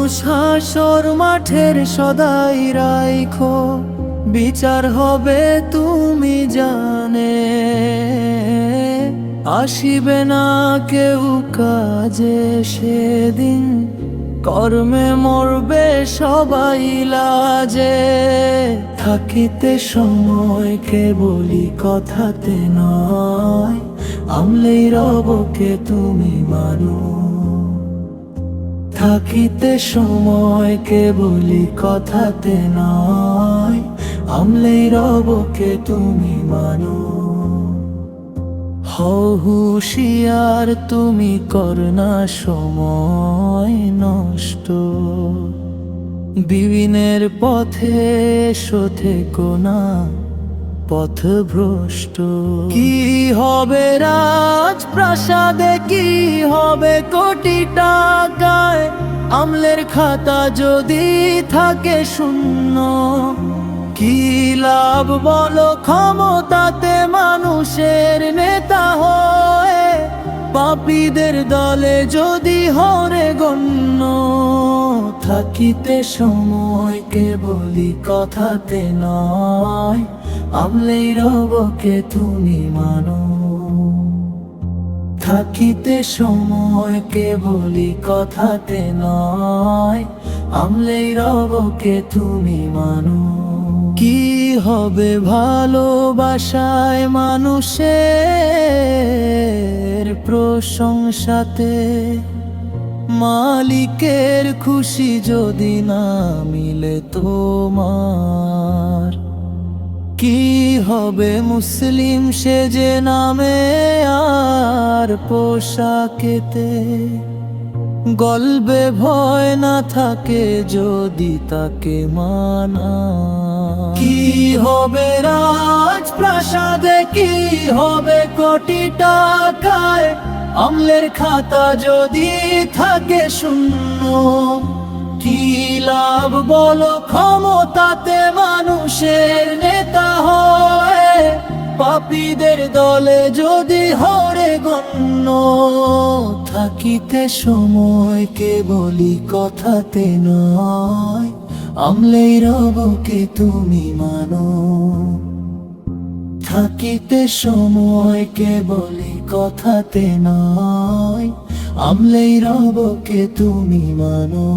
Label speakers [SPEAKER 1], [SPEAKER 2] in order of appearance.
[SPEAKER 1] মানুষ হাসর মাঠের সদাই রাইখো, বিচার হবে তুমি জানে। আসিবে না কেউ কাজে সেদিন, কর্মে মরবে সবাই লাজে। থাকিতে সময় কেবলি কথাতে নয়, আমলেই রবকে তুমি মানো। থাকিতে সময় কেবলি কথাতে নয়, আমলেই রবকে তুমি মানো। হও হুঁশিয়ার তুমি করনা সময় নষ্ট, বিবিনের পথে থেকো না পথভ্রষ্ট। কি হবে রাজপ্রাসাদে, কি হবে কোটি টাকায়, আমলের খাতা যদি থাকে শূন্য। কি লাভ বলো ক্ষমতাতে মানুষের নেতা হয়ে, পাপীদের দলে যদি হরে গণ্য। থাকিতে সময় কেবলি কথাতে নয়, আমলেই রবকে তুমি মানো। থাকিতে সময় কেবলি কথাতে নয়, আমলেই রবকে তুমি মানো। কি হবে ভালোবাসায় মানুষের প্রশংসাতে, মালিকের খুশি যদি না মিলে তোমার। কি হবে মুসলিম সেজে নামে আর পোশাকেতে, গল্বে ভয় না থাকে যদি তাকে মানা। কি হবে রাজপ্রাসাদে, কি হবে কোটি টাকায়, আমলের খাতা যদি থাকে শূন্য। কি লাভ বলো ক্ষমতাতে মানুষের নেতা হয়ে, পাপীদের দলে যদি হরে গণ্য। থাকিতে সময় কেবলি কথাতে নয়, আমলেই রবকে তুমি মানো। থাকিতে সময় কেবলি কথাতে নয়, আমলেই রবকে তুমি মানো।